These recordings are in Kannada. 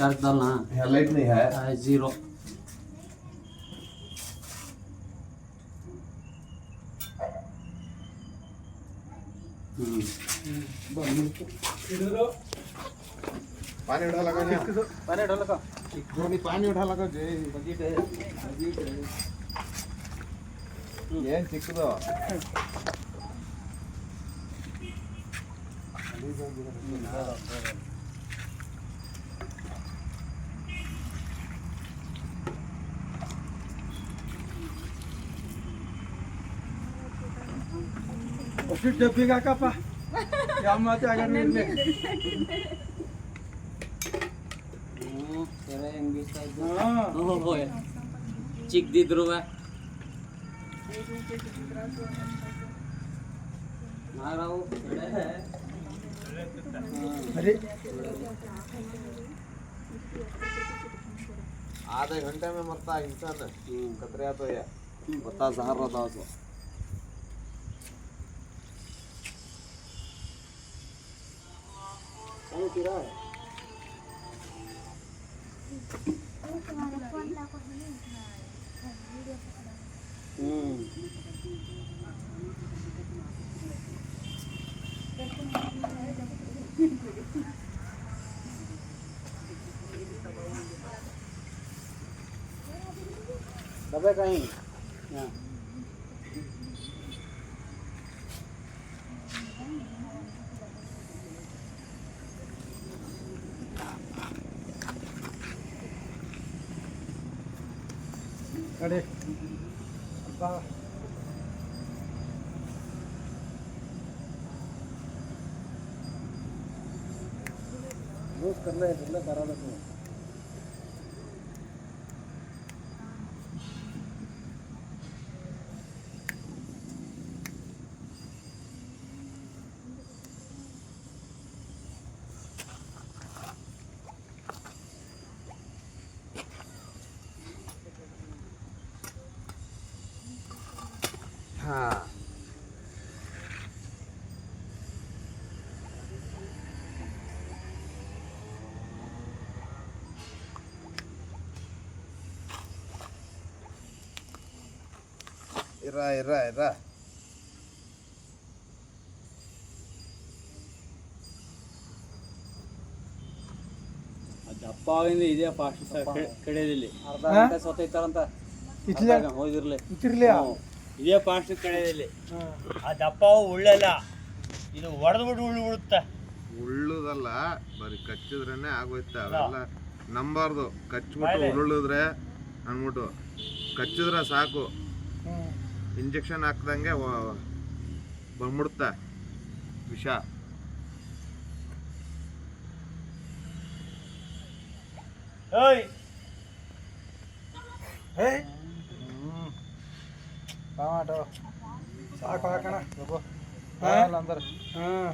चार्ज डालना हेडलाइट नहीं है। 0 पानी उठा लगा ना, पानी डाल का धोनी पानी उठा लगा जे बजट है ಏನ್ ಚಿಕ್ಕದು ಅಷ್ಟು ಡಬ್ಬಿಗೆ ಹಾಕಪ್ಪ ಯಾವ ಮಾತು ಆಗಲ್ಲ ಇರ್ಲಿ तेरा इंग्लिश का चिक दिद्रू माराओ अरे आधे घंटे में मरता इंसान कतरे तो या बता जहर रहता तो दबे कहीं हाँ अरे बा यूज कर ले करा दो हाँ इरा इरा इरा ದಪ್ಪ ಆಗಿಂದ ಇದೆ ಫಾಸ್ಟ್ ಕಡೆಯಲ್ಲಿ ಅರ್ಧ ಗಂಟೆ ಸೊತ್ತೈತಾರಂತ ಇಟ್ಲೆ ಹೋಗಿರ್ಲಿ ಇಟ್ಟಿರ್ಲಿ ಇದೇ ಫಾಸ್ಟ್ ಕಡೆಯಲ್ಲಿ ಆ ದಪ್ಪ ಉಳ್ಳಲ್ಲ ಇದು ಹೊಡೆದ್ಬಿಟ್ಟು ಉಳ್ಳು ಬಿಡುತ್ತೆ ಉಳ್ಳುದಲ್ಲ ಬರೀ ಕಚ್ಚಿದ್ರೇನೆ ಆಗೋಯ್ತ ಅವೆಲ್ಲ ನಂಬಾರ್ದು ಕಚ್ಬಿಟ್ಟು ಉರುಳಿದ್ರೆ ಅಂದ್ಬಿಟ್ಟು ಕಚ್ಚಿದ್ರೆ ಸಾಕು ಇಂಜೆಕ್ಷನ್ ಹಾಕ್ದಂಗೆ ಬಂದ್ಬಿಡುತ್ತೆ ವಿಷ ಓಯ್ ಹೇ ಟಮಾಟೋ ಸಾಕು ಹಾಕೋಣ ಅಂದ್ರೆ ಹಾಂ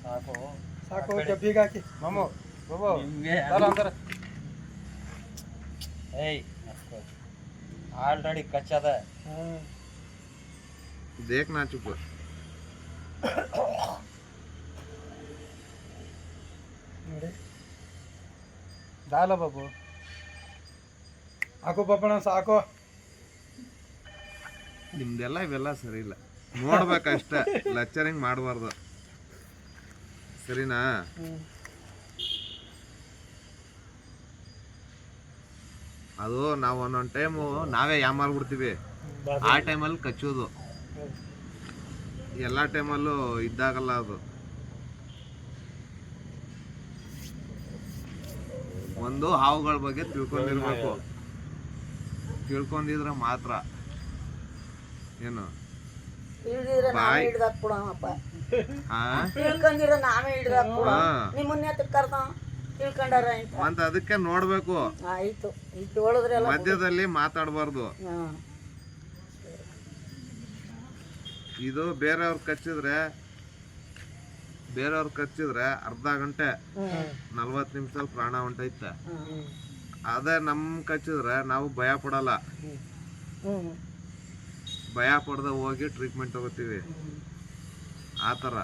ಸಾಕು ಸಾಕು ಡಬ್ಬಿಗೆ ಹಾಕಿ ಮಾಮು ಬಾಬು ಅಂದ್ರೆ ಏಯ್ ಆಲ್ರೆಡಿ ಕಚ್ಚದ ಹಾಂ देख ना चुप ನೋಡಿ ದಾಲ ಬಾಬು ಹಾಕು ಪಪ್ಪಣ ಸಾಕು ನಿಮ್ದೆಲ್ಲ ಇವೆಲ್ಲ ಸರಿ ಇಲ್ಲ ನೋಡ್ಬೇಕಷ್ಟೇ ಲೆಕ್ಚರಿಂಗ್ ಮಾಡಬಾರ್ದು ಸರಿನಾ ಅದು ನಾವು ಒಂದೊಂದು ಟೈಮು ನಾವೇ ಯಾಮಾರ್ಬಿಡ್ತೀವಿ ಆ ಟೈಮಲ್ಲಿ ಕಚ್ಚೋದು ಎಲ್ಲ ಟೈಮಲ್ಲೂ ಇದ್ದಾಗಲ್ಲ ಅದು ಒಂದು ಹಾವುಗಳ ಬಗ್ಗೆ ತಿಳ್ಕೊಂಡಿರ್ಬೇಕು ತಿಳ್ಕೊಂಡಿದ್ರೆ ಮಾತ್ರ ಏನು ಹಿಡಿದಿದ್ರೆ ನಾವೇ ಹಿಡ್ದಾಕ್ ಕೊಡಪ್ಪ ತಿಳ್ಕೊಂಡಿರ ನಾವೇ ಹಿಡ್ದಾಕ್ ಕೊಡ ನಿಮ್ಮನ್ನ ಕರ್ದ ತಿಳ್ಕೊಂಡಾರ ಅಂತ ಮತ್ತೆ ಅದಕ್ಕೆ ನೋಡ್ಬೇಕು ಆಯ್ತು ಈಗ ಹೇಳಿದ್ರೆಲ್ಲ ಮಧ್ಯದಲ್ಲಿ ಮಾತಾಡಬಾರ್ದು ಇದು ಬೇರೆಯವ್ರು ಕಚ್ಚಿದ್ರೆ ಅರ್ಧ ಗಂಟೆ 40 ನಿಮಿಷದಲ್ಲಿ ಪ್ರಾಣ ಹೊಂಟೈತೆ ಅದೇ ನಮ್ ಕಚ್ಚಿದ್ರೆ ನಾವು ಭಯ ಪಡಲ್ಲ ಭಯ ಪಡ್ದ ಹೋಗಿ ಟ್ರೀಟ್ಮೆಂಟ್ ತಗೋತೀವಿ ಆ ಥರ